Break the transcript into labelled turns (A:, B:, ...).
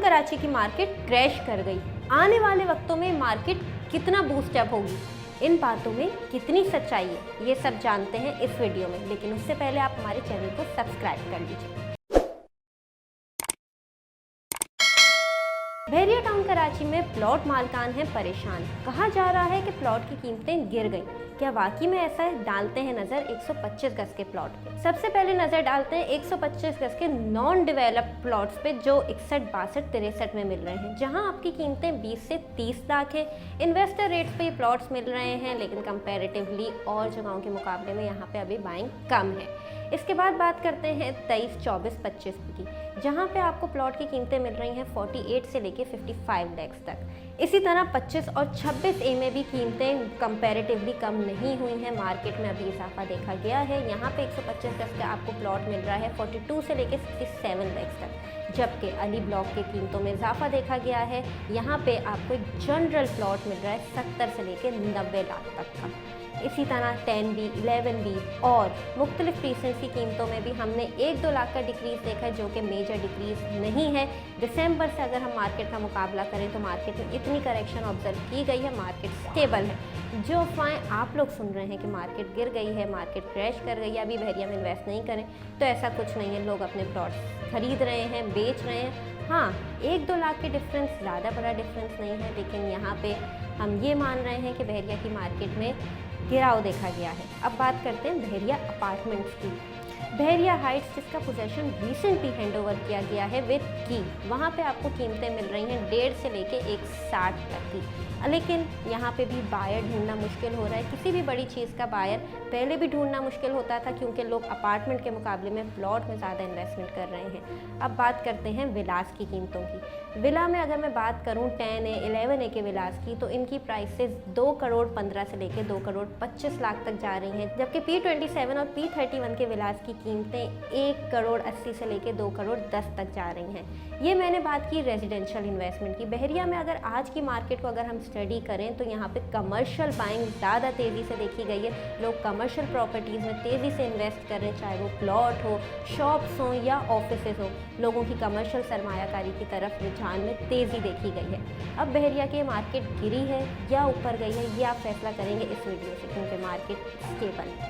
A: कराची की market crash कर गई। आने वाले वक्तों में मार्केट कितना बूस्ट अप होगी, इन बातों में कितनी सच्चाई है, ये सब जानते हैं इस वीडियो में। लेकिन उससे पहले आप हमारे चैनल को सब्सक्राइब कर लीजिए। बहरिया टाउन कराची में प्लॉट मालकान हैं परेशान। कहा जा रहा है कि प्लॉट की कीमतें गिर गईं। क्या वाकई में ऐसा है? डालते हैं नजर 125 गज के प्लॉट पे। सबसे पहले नजर डालते हैं 125 गज के नॉन डेवलप्ड प्लॉट्स पे जो 61, 62, 63 में मिल रहे हैं, जहां आपकी कीमतें 20 से 30 लाख है। इन्वेस्टर रेट्स पे ये प्लॉट्स मिल रहे हैं, लेकिन कंपैरेटिवली और जगहों के मुकाबले में यहाँ पे अभी बाइंग कम है। इसके बाद बात करते हैं 23, 24, 25 की, जहाँ पे आपको प्लॉट की कीमतें मिल रही हैं 48 से लेके 55 लाख तक। इसी तरह 25 और 26 ए में भी कीमतें कंपैरेटिवली कम नहीं हुई हैं। मार्केट में अभी इजाफा देखा गया है। यहाँ पे 125 गज का आपको प्लॉट मिल रहा है 42 से लेके 67 लाख तक, जबकि अली ब्लॉक की कीमतों में इजाफा देखा गया है। यहाँ पे आपको एक जनरल प्लॉट मिल रहा है 70 से लेके 90 लाख तक का। इसी तरह 10B, 11B और मुख्तलिफ प्रीसेंट्स की कीमतों में भी हमने 1-2 लाख का डिक्रीज़ देखा है, जो कि मेजर डिक्रीज़ नहीं है। दिसंबर से अगर हम मार्केट का मुकाबला करें तो मार्केट में इतनी करेक्शन ऑब्जर्व की गई है, मार्केट स्टेबल है। जो अफवाहें आप लोग सुन रहे हैं कि मार्केट गिर गई है, मार्केट क्रैश कर गई है, अभी बहरिया में इन्वेस्ट नहीं करें, तो ऐसा कुछ नहीं है। लोग अपने प्लॉट्स खरीद रहे हैं, बेच रहे हैं। हाँ, 1-2 लाख के डिफरेंस ज़्यादा बड़ा डिफरेंस नहीं है, लेकिन यहाँ पे हम ये मान रहे हैं कि बहरिया की मार्केट में गिराव देखा गया है। अब बात करते हैं बहरिया अपार्टमेंट्स की। बहरिया हाइट्स, जिसका पोजेशन रिसेंटली हैंडओवर किया गया है विद की, वहाँ पे आपको कीमतें मिल रही हैं 1.5 से लेके 160 तक की। लेकिन यहाँ पे भी बायर ढूंढना मुश्किल हो रहा है। किसी भी बड़ी चीज़ का बायर पहले भी ढूंढना मुश्किल होता था, क्योंकि लोग अपार्टमेंट के मुकाबले में प्लॉट में ज़्यादा इन्वेस्टमेंट कर रहे हैं। अब बात करते हैं विलास की कीमतों की। विला में अगर मैं बात करूँ 10A, 11A के विलास की, तो इनकी प्राइसेस 2 करोड़ 15 से लेके 2 करोड़ 25 लाख तक जा रही हैं, जबकि P27 और P31 के विलास की कीमतें 1 करोड़ 80 से लेके 2 करोड़ 10 तक जा रही हैं। ये मैंने बात की रेजिडेंशियल इन्वेस्टमेंट की। बहरिया में अगर आज की मार्केट को अगर हम स्टडी करें तो यहाँ पे कमर्शियल बाइंग ज़्यादा तेज़ी से देखी गई है। लोग कमर्शियल प्रॉपर्टीज़ में तेज़ी से इन्वेस्ट कर रहे हैं, चाहे वो प्लॉट हो, शॉप्स हो या ऑफिसेज हो। लोगों की कमर्शियल सरमायाकारी की तरफ रुझान में तेज़ी देखी गई है। अब बहरिया की मार्केट गिरी है या ऊपर गई है, ये आप फैसला करेंगे इस वीडियो से, क्योंकि मार्केट स्टेबल है।